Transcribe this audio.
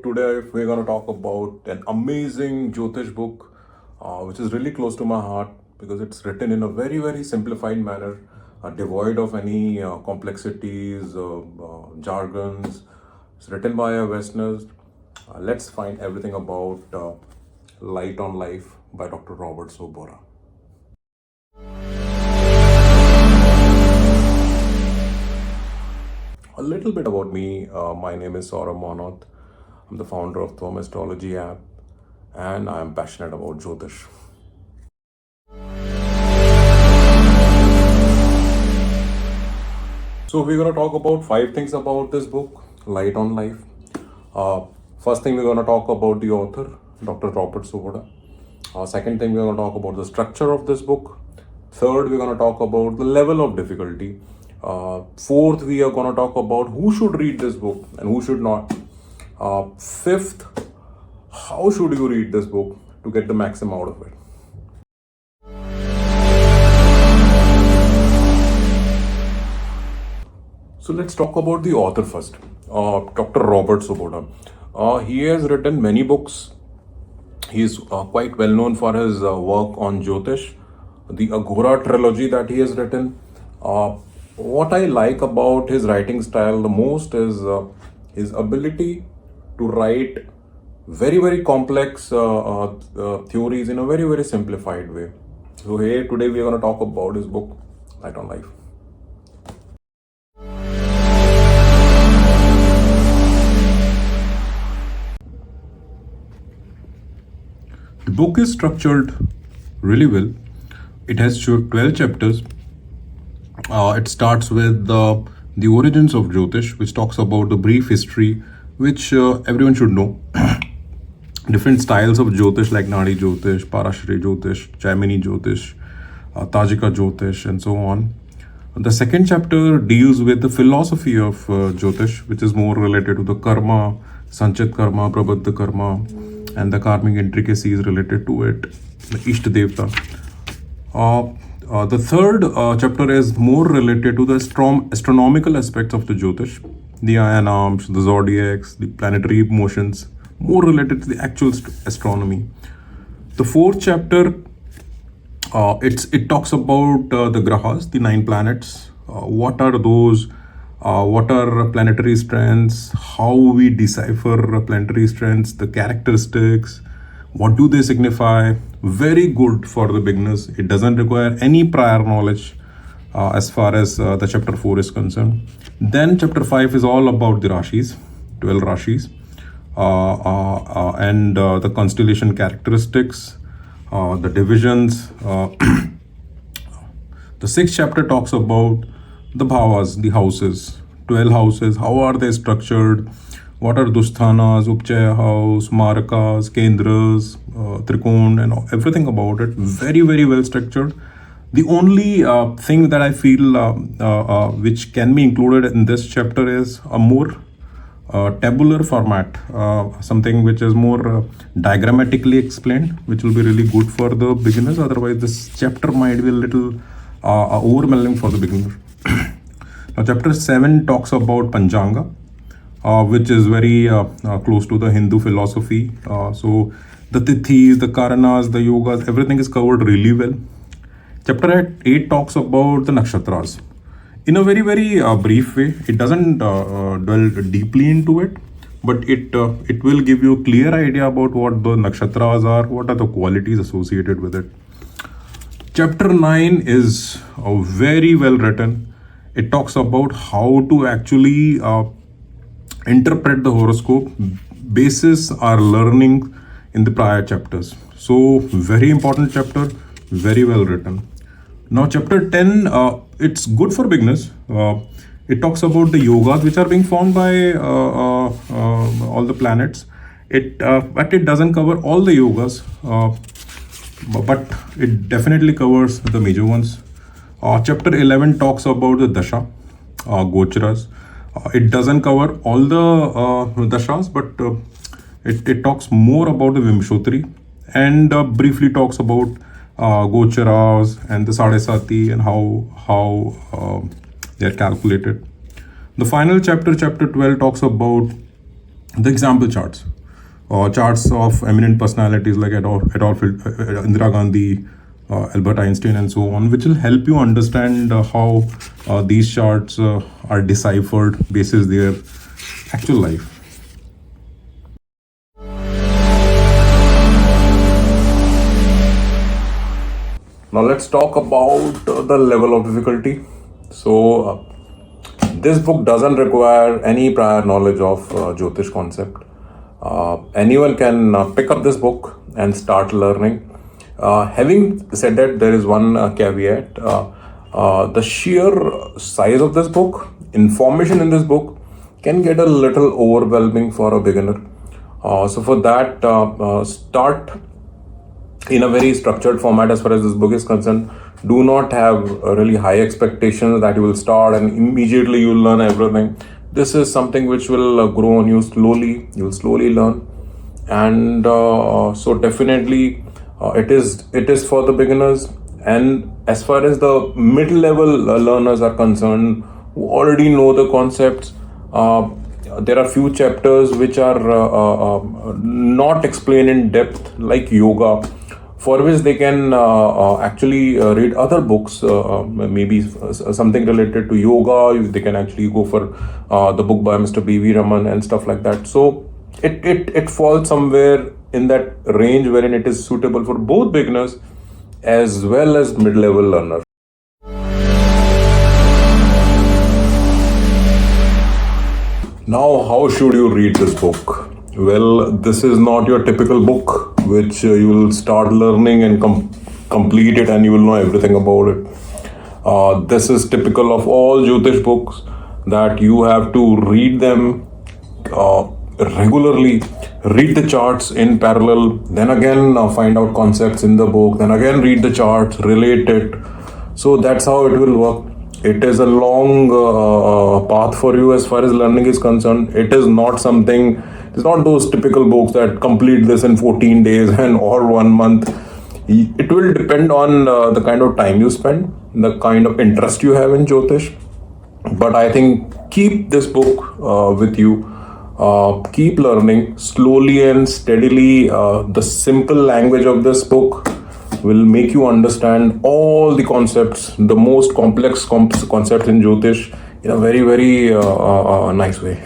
today we're going to talk about an amazing Jyotish book, which is really close to my heart because it's written in a very simplified manner, devoid of any complexities, jargons. It's written by a Westerners. Let's find everything about Light on Life by Dr. Robert Svoboda. A little bit about me. My name is Saurabh Manoth. I'm the founder of the Astrology app, and I'm passionate about Jyotish. So we're going to talk about 5 things about this book, Light on Life. First thing, we're going to talk about the author, Dr. Robert Svoboda. Second thing, we're going to talk about the structure of this book. Third, we're going to talk about the level of difficulty. Fourth, we are going to talk about who should read this book and who should not. Fifth, how should you read this book to get the maximum out of it. So let's talk about the author first, Dr. Robert Svoboda. He has written many books. He is quite well known for his work on Jyotish, the Agora trilogy that he has written. What I like about his writing style the most is his ability to write very complex theories in a very simplified way. So here today we are going to talk about his book, Light on Life. The book is structured really well. It has 12 chapters. It starts with the origins of Jyotish, which talks about the brief history, which everyone should know. Different styles of Jyotish like Nadi Jyotish, Parashari Jyotish, Jaimini Jyotish, Tajika Jyotish, and so on. The second chapter deals with the philosophy of Jyotish, which is more related to the karma, Sanchit karma, Prabhuddha karma, and the karmic intricacies related to it, the Ishta Devta. The third chapter is more related to the astronomical aspects of the Jyotish, the ayanams, the zodiacs, the planetary motions, more related to the actual astronomy. The fourth chapter, it talks about the grahas, the 9 planets. What are those? What are planetary strengths? How we decipher planetary strengths, the characteristics, what do they signify? Very good for the beginners. It doesn't require any prior knowledge as far as the chapter 4 is concerned. Then chapter 5 is all about the Rashis, 12 Rashis, and the constellation characteristics, the divisions. The 6th chapter talks about the bhavas, the houses, 12 houses, how are they structured, what are Dushthanas, Upchaya house, Marakas, Kendras, Trikon, and everything about it. Very well structured. The only thing that I feel which can be included in this chapter is a more tabular format, something which is more diagrammatically explained, which will be really good for the beginners. Otherwise, this chapter might be a little overwhelming for the beginner. Now, chapter 7 talks about Panchanga, which is very close to the Hindu philosophy. So the Tithis, the Karanas, the Yogas, everything is covered really well. Chapter 8 talks about the Nakshatras in a very brief way. It doesn't dwell deeply into it, but it will give you a clear idea about what the Nakshatras are, what are the qualities associated with it. Chapter 9 is very well written. It talks about how to actually interpret the horoscope basis our learning in the prior chapters. So very important chapter, very well written. Now chapter 10, it's good for beginners. It talks about the yogas which are being formed by all the planets. But it doesn't cover all the yogas, but it definitely covers the major ones. Chapter 11 talks about the dasha, gocharas. It doesn't cover all the dashas, but it talks more about the Vimshotri and briefly talks about gocharas and the Sadesati and how they are calculated. The final chapter, chapter 12, talks about the example charts. charts of eminent personalities like Indira Gandhi, Albert Einstein, and so on, which will help you understand how these charts are deciphered basis their actual life. Now let's talk about the level of difficulty. So this book doesn't require any prior knowledge of Jyotish concept. Anyone can pick up this book and start learning. Having said that, there is one caveat. The sheer size of this book, information in this book, can get a little overwhelming for a beginner. So for that, start in a very structured format as far as this book is concerned. Do not have really high expectations that you will start and immediately you will learn everything. This is something which will grow on you slowly. You will slowly learn, and so definitely it is for the beginners. And as far as the mid-level learners are concerned, who already know the concepts, there are few chapters which are not explained in depth, like yoga, for which they can actually read other books, maybe something related to yoga. They can actually go for the book by Mr. B.V. Raman and stuff like that. So it falls somewhere in that range wherein it is suitable for both beginners as well as mid-level learners. Now, how should you read this book? Well, this is not your typical book which you will start learning and complete it and you will know everything about it. This is typical of all Jyotish books, that you have to read them regularly, read the charts in parallel, then again find out concepts in the book, then again read the charts, relate it. So that's how it will work. It is a long path for you as far as learning is concerned. It is not something, it's not those typical books that complete this in 14 days and or 1 month. It will depend on the kind of time you spend, the kind of interest you have in Jyotish. But I think keep this book with you. Keep learning slowly and steadily. The simple language of this book will make you understand all the concepts, the most complex concepts in Jyotish, in a very, very nice way.